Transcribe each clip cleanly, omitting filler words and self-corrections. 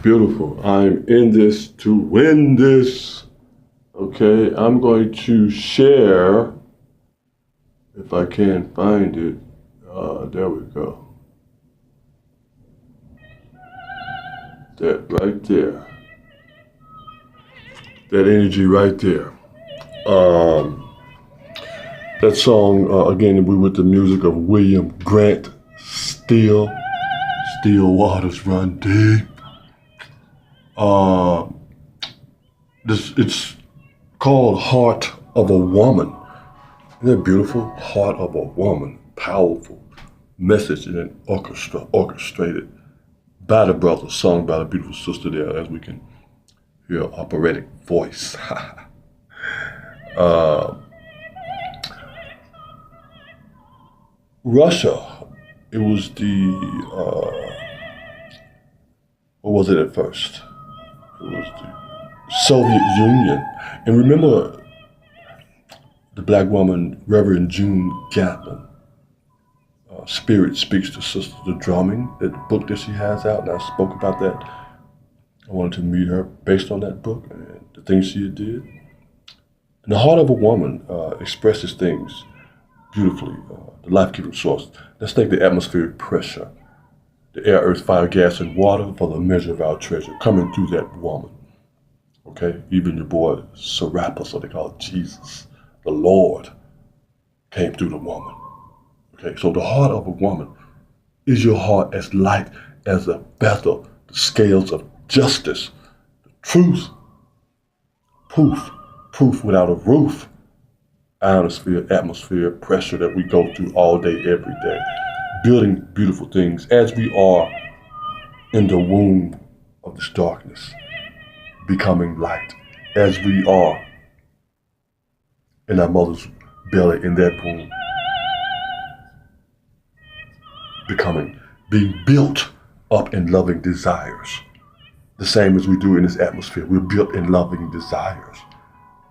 Beautiful. I'm in this to win this. Okay, I'm going to share, if I can find it. There we go. That right there. That energy right there. Um, that song, again, we with the music of William Grant. Still waters run deep. It's called Heart of a Woman. Isn't that beautiful? Heart of a Woman. Powerful message and then orchestrated by the brother, sung by the beautiful sister there, as we can hear operatic voice. uh, Russia, it was what was it at first? It was the Soviet Union. And remember the black woman, Reverend June Gatlin, Spirit Speaks to Sister the Drumming, that book that she has out, and I spoke about that. I wanted to meet her based on that book and the things she did. And the heart of a woman expresses things beautifully, the life-giving source. Let's take the atmospheric pressure, the air, earth, fire, gas, and water for the measure of our treasure coming through that woman. Okay, even your boy Serapis, so they call it Jesus, the Lord, came through the woman. Okay, so the heart of a woman is your heart as light as a feather, the scales of justice, the truth, proof without a roof, ionosphere, atmosphere, pressure that we go through all day, every day, building beautiful things as we are in the womb of this darkness, becoming light, as we are in our mother's belly, in that womb, being built up in loving desires. The same as we do in this atmosphere. We're built in loving desires,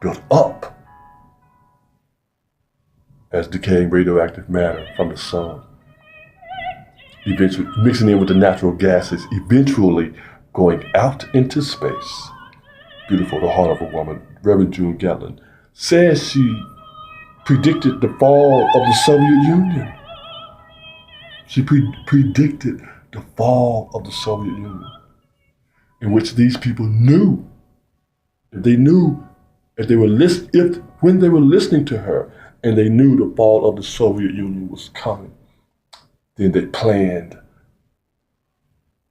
built up as decaying radioactive matter from the sun, eventually mixing in with the natural gases, eventually going out into space. Beautiful, the heart of a woman. Reverend June Gatlin says she predicted the fall of the Soviet Union. She predicted the fall of the Soviet Union, in which these people knew, if when they were listening to her, and they knew the fall of the Soviet Union was coming, then they planned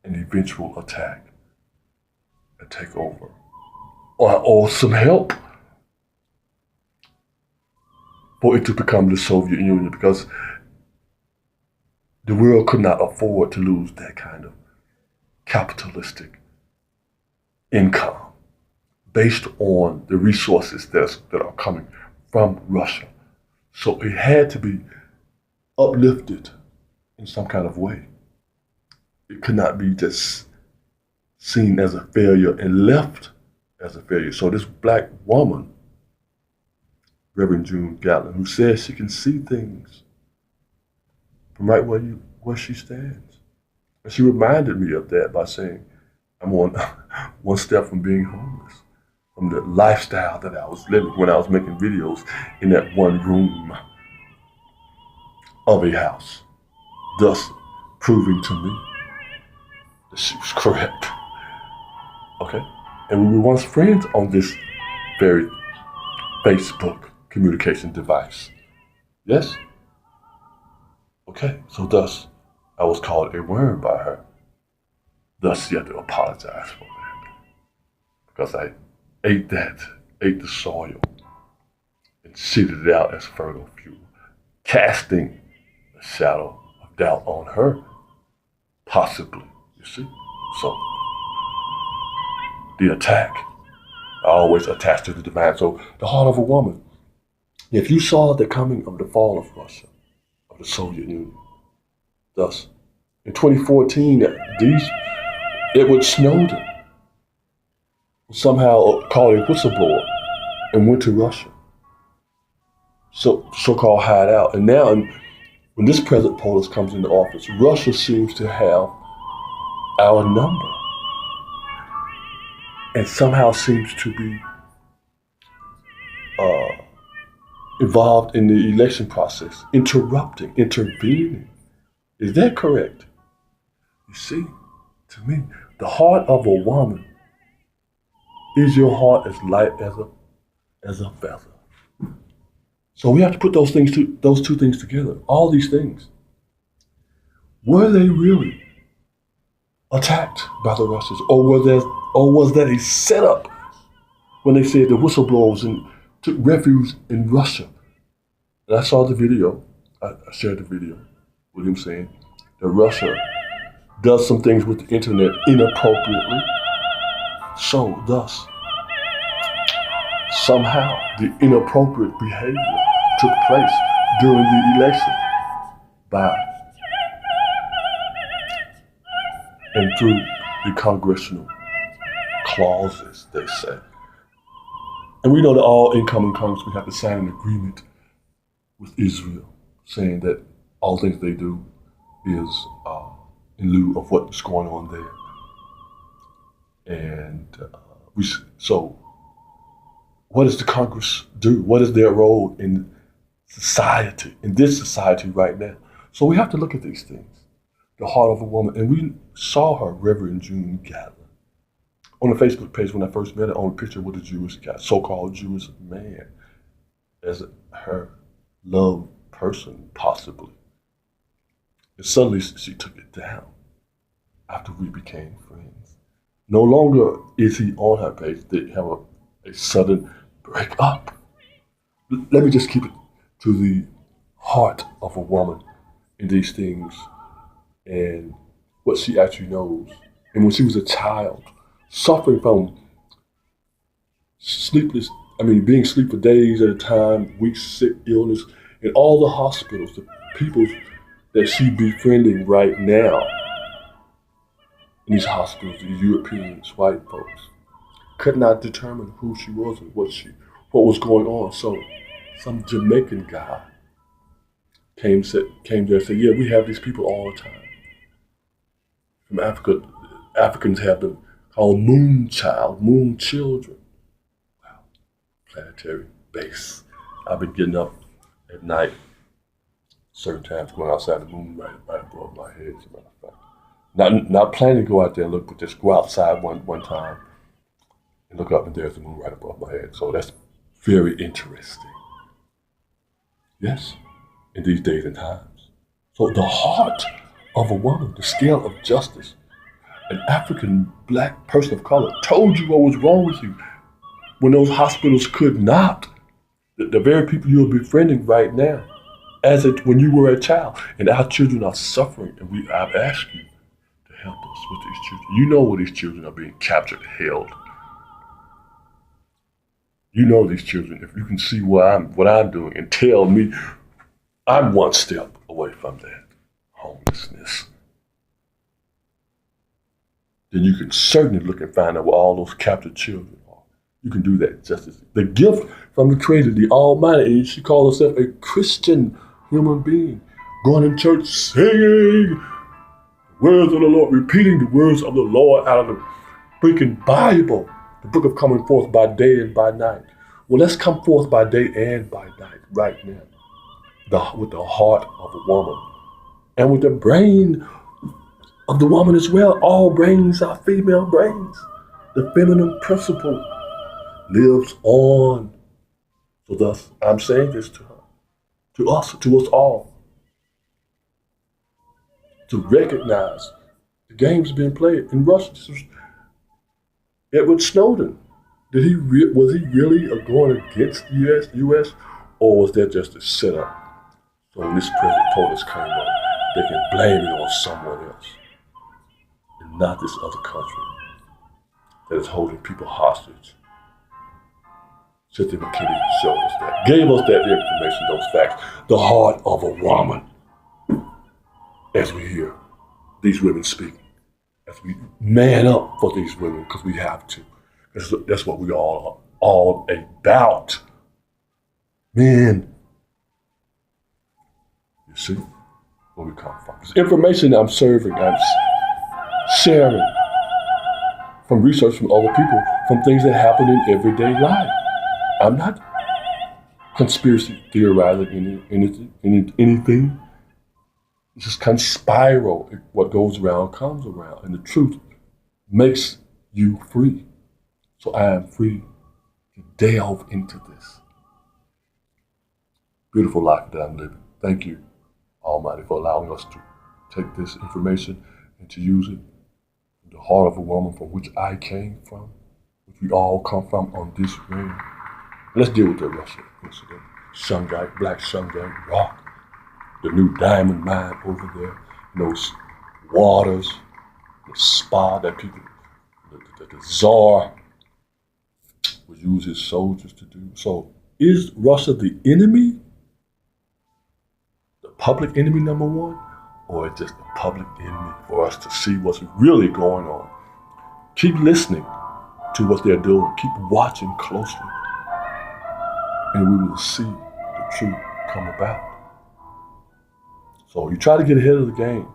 an eventual attack, a takeover, or some help for it to become the Soviet Union, because the world could not afford to lose that kind of capitalistic income based on the resources that are coming from Russia. So it had to be uplifted in some kind of way. It could not be just seen as a failure and left as a failure. So this black woman, Reverend June Gatlin, who says she can see things from right where she stands. And she reminded me of that by saying, I'm on one step from being homeless, from the lifestyle that I was living when I was making videos in that one room of a house, thus proving to me that she was correct. Okay? And we were once friends on this very Facebook communication device. Yes? Okay, so thus I was called a worm by her. Thus she had to apologize for that. Because I ate the soil, and seeded it out as fertile fuel, casting a shadow of doubt on her, possibly, you see? So, the attack, I always attach to the divine. So, the heart of a woman. If you saw the coming of the fall of Russia, of the Soviet Union, thus, in 2014, Edward Snowden somehow called a whistleblower and went to Russia, so-called hideout. And now, when this present Polis comes into office, Russia seems to have our number. and somehow seems to be involved in the election process, intervening. Is that correct? You see, to me, the heart of a woman is your heart as light as a feather. So we have to put those two things together. All these things. Were they really attacked by the Russians, or was that a setup when they said the whistleblowers took refuge in Russia? And I saw the video. I shared the video with him saying that Russia does some things with the internet inappropriately. So thus, somehow the inappropriate behavior took place during the election by and through the congressional clauses, they say. And we know that all incoming Congressmen have to sign an agreement with Israel, saying that all things they do is in lieu of what's going on there. And so what does the Congress do? What is their role in society, in this society right now? So we have to look at these things. The heart of a woman. And we saw her, Reverend June Gatlin, on the Facebook page when I first met her, on a picture with a Jewish guy, so-called Jewish man, as her love person, possibly. And suddenly she took it down after we became friends. No longer is he on her page. They have a sudden breakup. Let me just keep it to the heart of a woman in these things and what she actually knows. And when she was a child, suffering from being asleep for days at a time, weeks, sick, illness, in all the hospitals, the people that she befriending right now in these hospitals, the Europeans, white folks, could not determine who she was and what was going on. So some Jamaican guy came there and said, yeah, we have these people all the time. From Africa, Africans have them called moon children. Wow, planetary base. I've been getting up at night, certain times, going outside the moon right above my head, as a matter of fact. Not planning to go out there and look, but just go outside one time and look up, and there's the moon right above my head. So that's very interesting. Yes, in these days and times. So the heart of a woman, the scale of justice, an African black person of color told you what was wrong with you when those hospitals could not. The very people you're befriending right now, when you were a child, and our children are suffering, and I've asked you to help us with these children. You know where these children are being captured, held. You know these children. If you can see what I'm doing and tell me I'm one step away from that homelessness, then you can certainly look and find out where all those captured children are. You can do that justice. The gift from the Creator, the Almighty, and she called herself a Christian human being, going in church singing the words of the Lord, repeating the words of the Lord out of the freaking Bible, the book of coming forth by day and by night. Well, let's come forth by day and by night right now, with the heart of a woman and with the brain of the woman as well. All brains are female brains. The feminine principle lives on. So thus, I'm saying this to her, to us all, to recognize the games being played in Russia. Edward Snowden, was he really going against the U.S., or was that just a setup? So when this president told us came up, they can blame it on someone else, and not this other country that is holding people hostage. Cynthia McKinney showed us that, gave us that information, those facts. The heart of a woman, as we hear these women speak, as we man up for these women, because we have to. That's what we all are all about. Men. You see where we come from. This information I'm sharing from research from other people from things that happen in everyday life. I'm not conspiracy theorizing anything. It's just kind of spiral. What goes around comes around, and the truth makes you free. So I am free to delve into this beautiful life that I'm living. Thank you, Almighty, for allowing us to take this information and to use it from the heart of a woman from which I came from, which we all come from on this ring. Let's deal with the Russia incident. Shungite, black shungite rock, the new diamond mine over there, in those waters, the spa that people, the Tsar would use his soldiers to do. So is Russia the enemy? The public enemy number one? Or is just the public enemy for us to see what's really going on? Keep listening to what they're doing. Keep watching closely. And we will see the truth come about. So you try to get ahead of the game.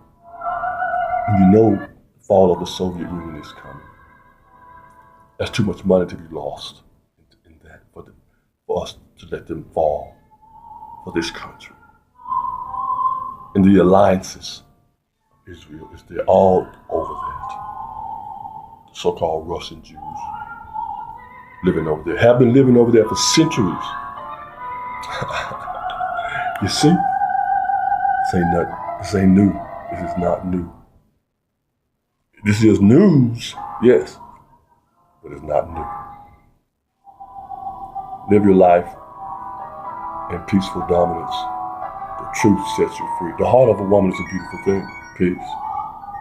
And you know the fall of the Soviet Union is coming. That's too much money to be lost in that for us to let them fall for this country. And the alliances, Israel, they're all over that. The so-called Russian Jews living over there, have been living over there for centuries. You see? This ain't nothing. This ain't new. This is not new. This is news, yes, but it's not new. Live your life in peaceful dominance. The truth sets you free. The heart of a woman is a beautiful thing. Peace.